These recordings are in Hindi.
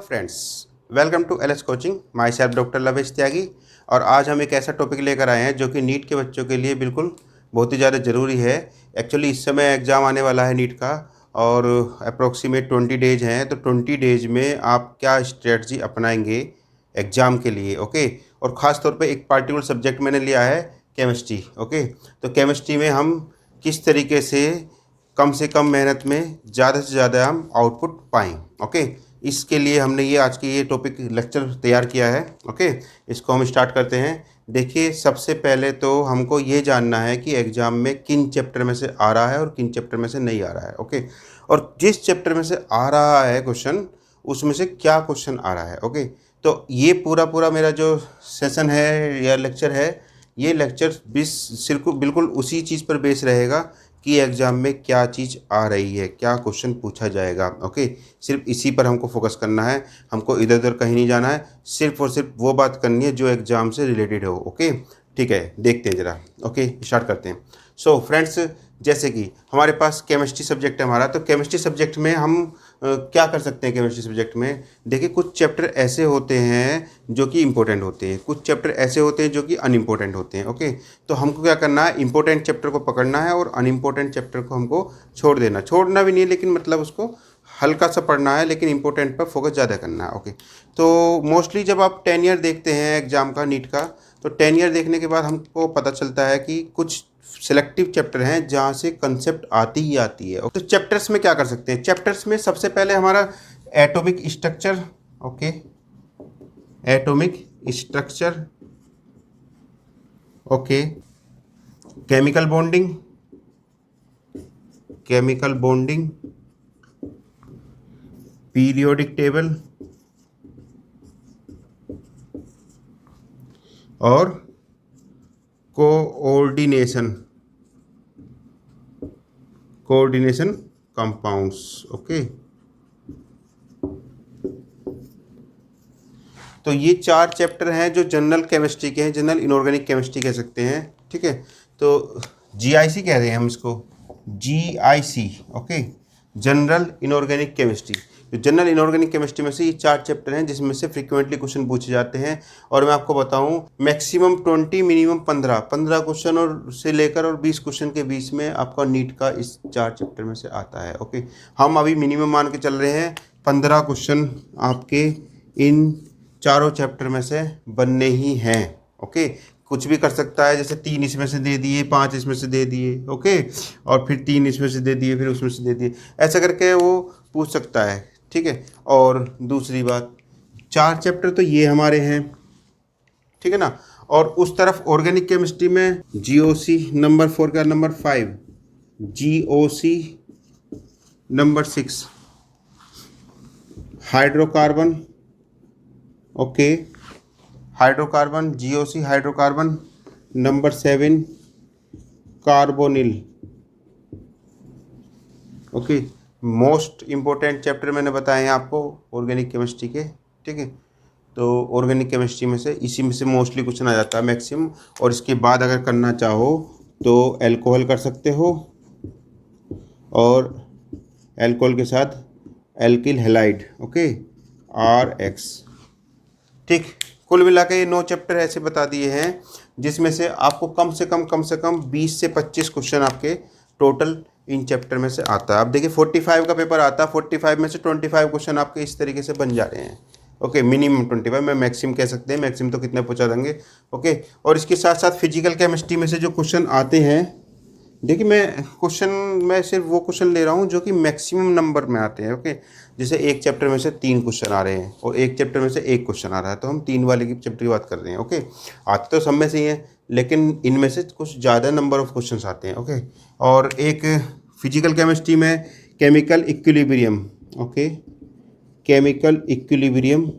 Friends, welcome to LS coaching. Myself doctor Lavesh Tyagi. और आज हम एक ऐसा टॉपिक लेकर आए हैं जो कि नीट के बच्चों के लिए बिल्कुल बहुत ही ज़्यादा ज़रूरी है। एक्चुअली इस समय एग्ज़ाम आने वाला है नीट का और अप्रोक्सीमेट 20 डेज हैं। तो 20 डेज में आप क्या स्ट्रेटजी अपनाएंगे एग्ज़ाम के लिए, ओके। और ख़ास तौर पे एक पार्टिकुलर सब्जेक्ट मैंने लिया है केमिस्ट्री, ओके। तो केमिस्ट्री में हम किस तरीके से कम मेहनत में ज़्यादा से ज़्यादा हम आउटपुट पाएँ, ओके। इसके लिए हमने ये आज की ये टॉपिक लेक्चर तैयार किया है, ओके। इसको हम स्टार्ट करते हैं। देखिए, सबसे पहले तो हमको ये जानना है कि एग्ज़ाम में किन चैप्टर में से आ रहा है और किन चैप्टर में से नहीं आ रहा है, ओके। और जिस चैप्टर में से आ रहा है क्वेश्चन, उसमें से क्या क्वेश्चन आ रहा है, ओके। तो ये पूरा मेरा जो सेशन है या लेक्चर है, ये लेक्चर सिर्फ बिल्कुल उसी चीज़ पर बेस रहेगा कि एग्ज़ाम में क्या चीज़ आ रही है, क्या क्वेश्चन पूछा जाएगा, ओके। सिर्फ इसी पर हमको फोकस करना है, हमको इधर उधर कहीं नहीं जाना है। सिर्फ और सिर्फ वो बात करनी है जो एग्ज़ाम से रिलेटेड हो, ओके। ठीक है, देखते हैं ज़रा, ओके, स्टार्ट करते हैं। सो फ्रेंड्स, जैसे कि हमारे पास केमिस्ट्री सब्जेक्ट है हमारा, तो केमिस्ट्री सब्जेक्ट में हम क्या कर सकते हैं। केमिस्ट्री सब्जेक्ट में देखिए, कुछ चैप्टर ऐसे होते हैं जो कि इम्पोर्टेंट होते हैं, कुछ चैप्टर ऐसे होते हैं जो कि अनइम्पोर्टेंट होते हैं, ओके। तो हमको क्या करना है, इंपॉर्टेंट चैप्टर को पकड़ना है और अनइम्पोर्टेंट चैप्टर को हमको छोड़ना भी नहीं है, लेकिन मतलब उसको हल्का सा पढ़ना है, लेकिन इंपॉर्टेंट पर फोकस ज़्यादा करना है, ओके। तो मोस्टली जब आप 10 ईयर देखते हैं एग्ज़ाम का, नीट का, तो 10 ईयर देखने के बाद हमको पता चलता है कि कुछ सिलेक्टिव चैप्टर हैं जहाँ से कंसेप्ट आती ही आती है। तो चैप्टर्स में क्या कर सकते हैं। चैप्टर्स में सबसे पहले हमारा atomic structure, okay, atomic structure, okay, chemical bonding, periodic table और कोऑर्डिनेशन कंपाउंड्स, ओके। तो ये 4 चैप्टर हैं जो जनरल केमिस्ट्री के हैं, जनरल इनऑर्गेनिक केमिस्ट्री कह सकते हैं, ठीक है। तो जीआईसी कह रहे हैं हम इसको, GIC, okay, general inorganic chemistry. तो जनरल इनऑर्गेनिक केमिस्ट्री में से ये 4 चैप्टर हैं जिसमें से फ्रीक्वेंटली क्वेश्चन पूछे जाते हैं। और मैं आपको बताऊं, मैक्सिमम 20, मिनिमम 15 क्वेश्चन और से लेकर और 20 क्वेश्चन के बीच में आपका नीट का इस 4 चैप्टर में से आता है, ओके। हम अभी मिनिमम मान के चल रहे हैं 15 क्वेश्चन आपके इन चारों चैप्टर में से बनने ही हैं, ओके। कुछ भी कर सकता है, जैसे 3 इसमें से दे दिए, 5 इसमें से दे दिए, ओके, और फिर 3 इसमें से दे दिए, फिर उसमें से दे दिए, ऐसा करके वो पूछ सकता है, ठीक है। और दूसरी बात, 4 चैप्टर तो ये हमारे हैं, ठीक है ना। और उस तरफ ऑर्गेनिक केमिस्ट्री में जीओसी नंबर 4 का number 5, GOC number 6, hydrocarbon, okay, hydrocarbon, GOC hydrocarbon, number 7 carbonyl, okay. Most important chapter मैंने बताए हैं आपको ऑर्गेनिक केमिस्ट्री के, ठीक है। तो ऑर्गेनिक केमिस्ट्री में से इसी में से मोस्टली क्वेश्चन आ जाता है मैक्सिमम। और इसके बाद अगर करना चाहो तो अल्कोहल कर सकते हो, और अल्कोहल के साथ एल्किल हैलाइड, ओके, RX, ठीक। कुल मिला के ये 9 चैप्टर ऐसे बता दिए हैं जिसमें से आपको कम से कम 20 से 25 क्वेश्चन आपके टोटल इन चैप्टर में से आता है। अब देखिए 45 का पेपर आता है, 45 में से 25 क्वेश्चन आपके इस तरीके से बन जा रहे हैं, ओके। मिनिमम 25, मैं मैक्सिमम कह सकते हैं, मैक्सिमम तो कितने पहुंचा देंगे, ओके। और इसके साथ साथ फिजिकल केमिस्ट्री में से जो क्वेश्चन आते हैं, देखिए मैं सिर्फ वो क्वेश्चन ले रहा हूँ जो कि मैक्सिमम नंबर में आते हैं, ओके। जैसे एक चैप्टर में से 3 क्वेश्चन आ रहे हैं और एक चैप्टर में से 1 क्वेश्चन आ रहा है, तो हम 3 वाले की चैप्टर की बात कर रहे हैं, ओके। आते तो सब में से ही हैं, लेकिन इनमें से कुछ ज़्यादा नंबर ऑफ क्वेश्चंस आते हैं, ओके। और एक फिजिकल केमिस्ट्री में chemical equilibrium, okay, chemical equilibrium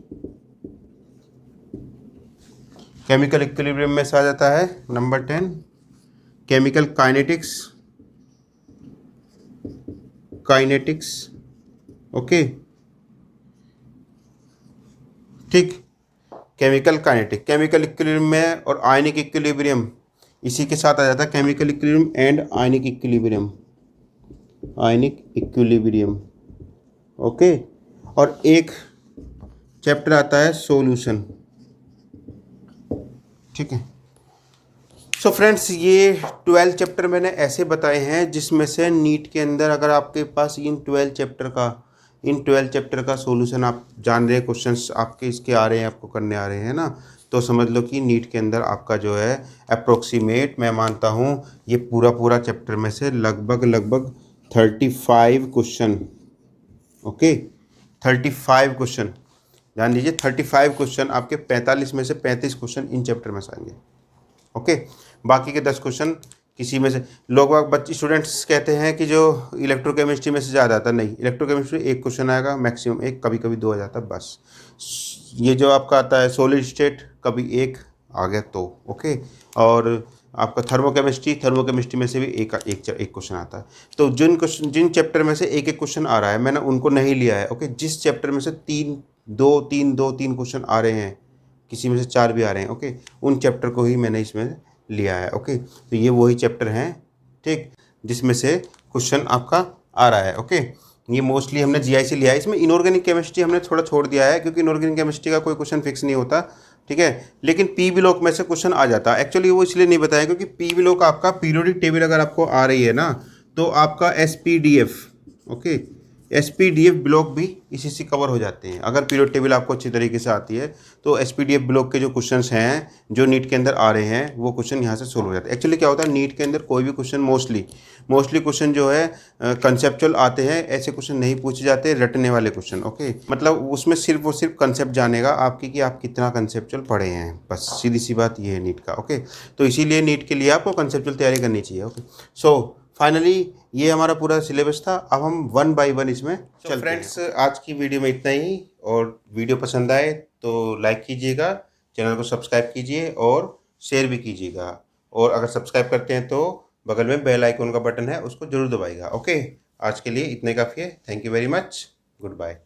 में से आ जाता है नंबर 10 केमिकल काइनेटिक्स, ओके, ठीक। केमिकल इक्विलिब्रियम में और आयनिक इक्विलिब्रियम इसी के साथ आ जाता है, chemical equilibrium and ionic equilibrium, okay. और एक चैप्टर आता है सॉल्यूशन। ठीक है। सो फ्रेंड्स, ये 12 चैप्टर मैंने ऐसे बताए हैं जिसमें से नीट के अंदर अगर आपके पास इन 12 चैप्टर का सॉल्यूशन आप जान रहे हैं, क्वेश्चंस आपके इसके आ रहे हैं, आपको करने आ रहे हैं ना, तो समझ लो कि नीट के अंदर आपका जो है अप्रोक्सीमेट, मैं मानता हूँ ये पूरा चैप्टर में से लगभग 35 क्वेश्चन, ओके 35 क्वेश्चन, ध्यान दीजिए 35 क्वेश्चन आपके 45 में से 35 क्वेश्चन इन चैप्टर में से आएंगे। ओके, बाकी के 10 क्वेश्चन किसी में से, लोग बच्चे स्टूडेंट्स कहते हैं कि जो इलेक्ट्रोकेमिस्ट्री में से ज़्यादा आता, नहीं, इलेक्ट्रोकेमिस्ट्री एक क्वेश्चन आएगा मैक्सिमम, एक, कभी कभी 2 आ जाता है बस। ये जो आपका आता है सॉलिड स्टेट, कभी एक आ गया तो, ओके। और आपका थर्मोकेमिस्ट्री में से भी एक क्वेश्चन आता है। तो जिन चैप्टर में से एक क्वेश्चन आ रहा है मैंने उनको नहीं लिया है, ओके। जिस चैप्टर में से 3 क्वेश्चन आ रहे हैं, किसी में से 4 भी आ रहे हैं, ओके, उन चैप्टर को ही मैंने इसमें लिया है, ओके। तो ये वही चैप्टर हैं, ठीक, जिसमें से क्वेश्चन आपका आ रहा है, ओके। ये मोस्टली हमने जीआई से लिया है। इसमें इनऑर्गेनिक केमिस्ट्री हमने थोड़ा छोड़ दिया है क्योंकि इनऑर्गेनिक केमिस्ट्री का कोई क्वेश्चन फिक्स नहीं होता, ठीक है, लेकिन पी ब्लॉक में से क्वेश्चन आ जाता है। एक्चुअली वो इसलिए नहीं बताया क्योंकि पी ब्लॉक आपका पीरियोडिक टेबल अगर आपको आ रही है ना, तो आपका एसपीडीएफ, ओके, एसपीडीएफ ब्लॉक भी इसी से कवर हो जाते हैं। अगर पीरियड टेबल आपको अच्छी तरीके से आती है तो एसपीडीएफ ब्लॉक के जो क्वेश्चंस हैं जो नीट के अंदर आ रहे हैं वो क्वेश्चन यहाँ से सोल्व हो जाते हैं। एक्चुअली क्या होता है, नीट के अंदर कोई भी क्वेश्चन मोस्टली क्वेश्चन जो है कंसेप्चुअल आते हैं, ऐसे क्वेश्चन नहीं पूछे जाते रटने वाले क्वेश्चन, ओके। मतलब उसमें सिर्फ और सिर्फ कंसेप्ट जानेगा आपकी कि आप कितना कंसेप्चुअल पढ़े हैं, बस सीधी सी बात ये है नीट का, ओके। तो इसीलिए नीट के लिए आपको कंसेप्चुअल तैयारी करनी चाहिए, ओके। सो फाइनली ये हमारा पूरा सिलेबस था। अब हम 1 बाय 1 इसमें चलते हैं। फ्रेंड्स, आज की वीडियो में इतना ही, और वीडियो पसंद आए तो लाइक कीजिएगा, चैनल को सब्सक्राइब कीजिए और शेयर भी कीजिएगा, और अगर सब्सक्राइब करते हैं तो बगल में बेल आइकन का बटन है उसको जरूर दबाइएगा, ओके। आज के लिए इतने काफ़ी है। Thank you very much, good bye.